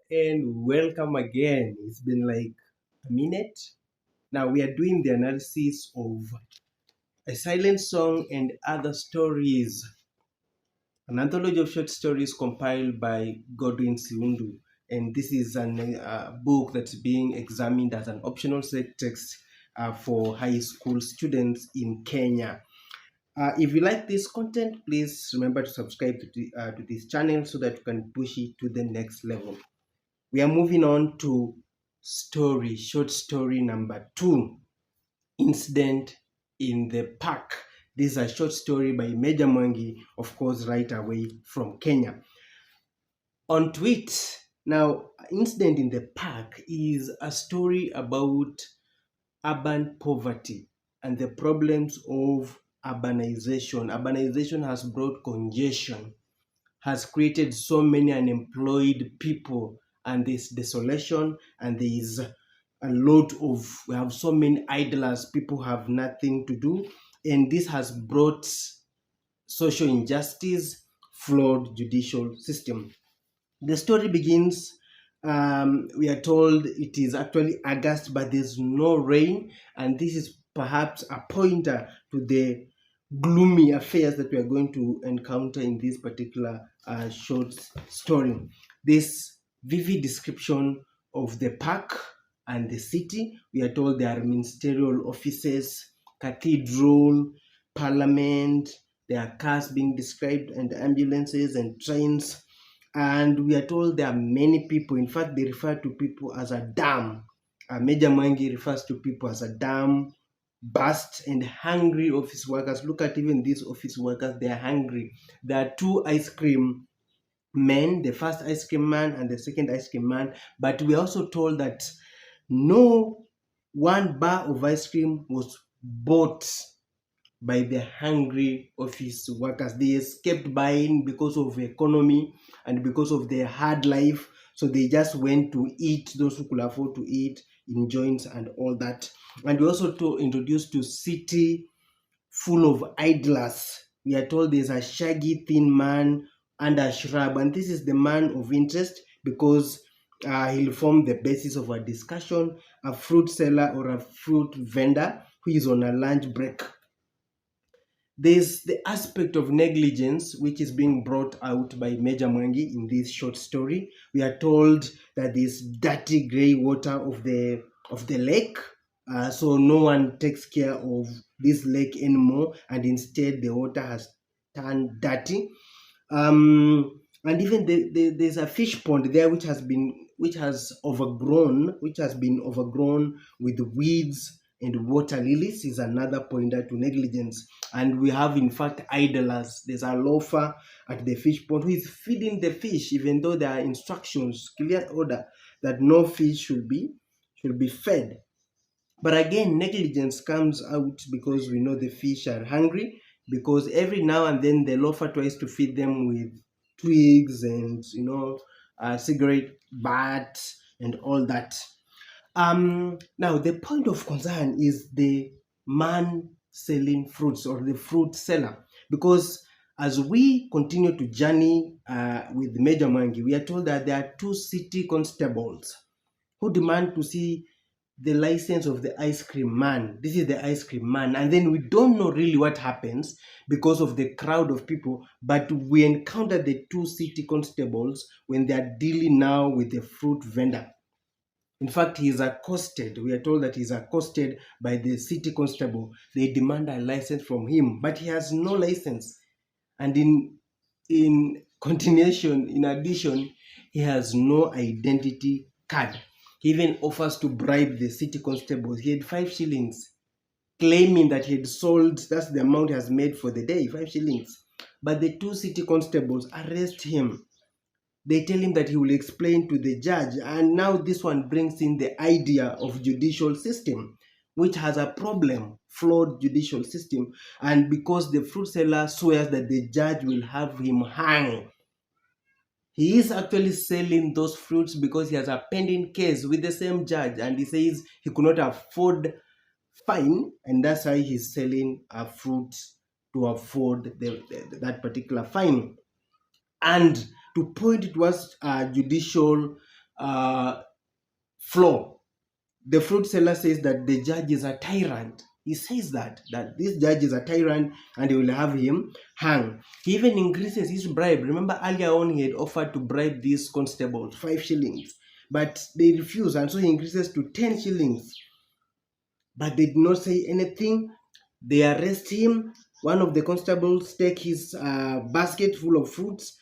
and welcome again. It's been like a minute. Now we are doing the analysis of A Silent Song and Other Stories, an anthology of short stories compiled by Godwin Siundu. And this is a book that's being examined as an optional text for high school students in Kenya. If you like this content, please remember to subscribe to this channel so that you can push it to the next level. We are moving on to short story number 2, Incident in the Park. This is a short story by Meja Mwangi, of course, right away from Kenya. On tweet, now, Incident in the Park is a story about urban poverty and the problems of urbanization. Urbanization has brought congestion, has created so many unemployed people, and there's desolation, and there is we have so many idlers, people have nothing to do, and this has brought social injustice, flawed judicial system. The story begins, we are told it is actually August, but there's no rain, and this is perhaps a pointer to the gloomy affairs that we are going to encounter in this particular short story. This vivid description of the park and the city. We are told there are ministerial offices, cathedral, parliament, there are cars being described, and ambulances and trains. And we are told there are many people. In fact, they refer to people as a dam. Meja Mwangi refers to people as a dam, burst, and hungry office workers. Look at even these office workers, they are hungry. There are two ice cream men, the first ice cream man and the second ice cream man. But we are also told that no one bar of ice cream was bought by the hungry office workers. They escaped buying because of economy and because of their hard life. So they just went to eat, those who could afford to eat in joints and all that. And we also introduced to city full of idlers. We are told there's a shaggy, thin man under a shrub, and this is the man of interest because he'll form the basis of a discussion. A fruit seller or a fruit vendor who is on a lunch break. There's the aspect of negligence which is being brought out by Meja Mwangi in this short story. We are told that there's dirty grey water of the lake, so no one takes care of this lake anymore, and instead the water has turned dirty. And even there's a fish pond there which has been overgrown with weeds and water lilies. Is another pointer to negligence. And we have in fact idlers. There's a loafer at the fish pond who is feeding the fish, even though there are instructions, clear order that no fish should be fed. But again, negligence comes out because we know the fish are hungry, because every now and then the loafer tries to feed them with twigs and cigarette butts and all that. Now the point of concern is the man selling fruits, or the fruit seller, because as we continue to journey with Meja Mwangi, we are told that there are two city constables who demand to see the license of the ice cream man. This is the ice cream man. And then we don't know really what happens because of the crowd of people, but we encounter the two city constables when they are dealing now with the fruit vendor. In fact, he is accosted. We are told that he is accosted by the city constable. They demand a license from him, but he has no license. And in continuation, in addition, he has no identity card. He even offers to bribe the city constables. He had 5 shillings, claiming that he had sold, that's the amount he has made for the day, 5 shillings. But the two city constables arrest him. They tell him that he will explain to the judge. And now this one brings in the idea of judicial system, which has a problem, flawed judicial system. And because the fruit seller swears that the judge will have him hang, he is actually selling those fruits because he has a pending case with the same judge, and he says he could not afford fine, and that's why he's selling a fruit to afford that particular fine. And to point towards judicial uh, floor. The fruit seller says that the judge is a tyrant. He says that this judge is a tyrant and he will have him hang. He even increases his bribe. Remember earlier on he had offered to bribe these constables 5 shillings, but they refuse, and so he increases to 10 shillings. But they did not say anything. They arrest him. One of the constables take his basket full of fruits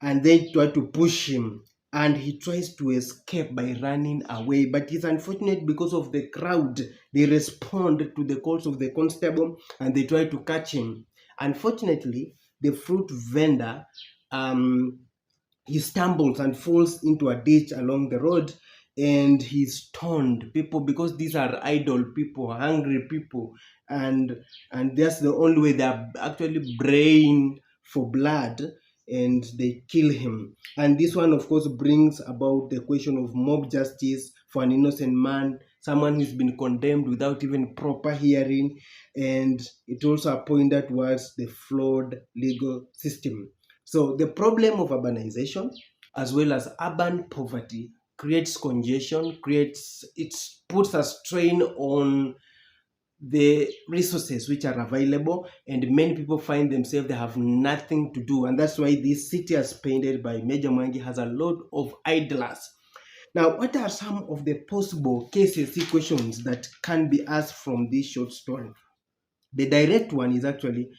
and then try to push him, and he tries to escape by running away, but it's unfortunate because of the crowd. They respond to the calls of the constable and they try to catch him. Unfortunately, the fruit vendor, um, he stumbles and falls into a ditch along the road, and he's stoned. People, because these are idle people, hungry people, and that's the only way they're actually braying for blood, and they kill him. And this one, of course, brings about the question of mob justice for an innocent man, someone who's been condemned without even proper hearing. And it also pointed towards the flawed legal system. So the problem of urbanization as well as urban poverty creates congestion, creates it puts a strain on the resources which are available, and many people find themselves they have nothing to do, and that's why this city as painted by Meja Mwangi has a lot of idlers. Now, what are some of the possible cases, questions that can be asked from this short story? The direct one is actually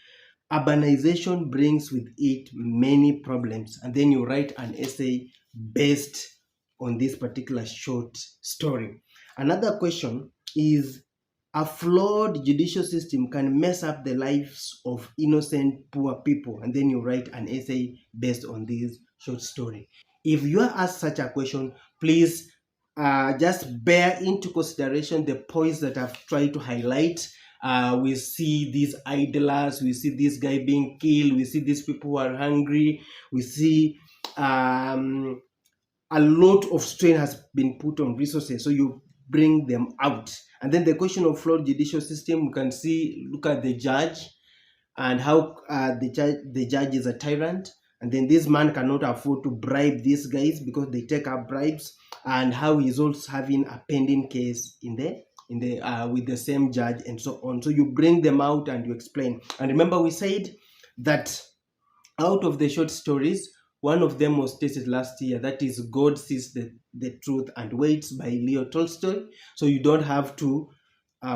urbanization brings with it many problems, and then you write an essay based on this particular short story. Another question is, a flawed judicial system can mess up the lives of innocent poor people, and then you write an essay based on this short story. If you are asked such a question, please just bear into consideration the points that I've tried to highlight. We see these idlers, we see this guy being killed, we see these people who are hungry, we see a lot of strain has been put on resources, so you bring them out. And then the question of flawed judicial system, you can see, look at the judge and how the judge is a tyrant, and then this man cannot afford to bribe these guys because they take up bribes, and how he's also having a pending case in the with the same judge, and so on. So you bring them out and you explain. And remember, we said that out of the short stories, one of them was stated last year, that is God Sees the Truth and Waits by Leo Tolstoy. So you don't have to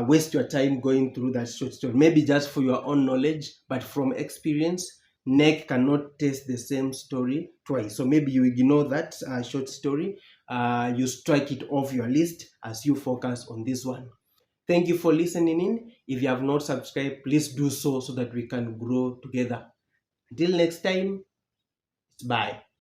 waste your time going through that short story, maybe just for your own knowledge, but from experience, neck cannot taste the same story twice. So maybe you ignore that short story, you strike it off your list as you focus on this one. Thank you for listening in. If you have not subscribed, please do so that we can grow together. Until next time, bye.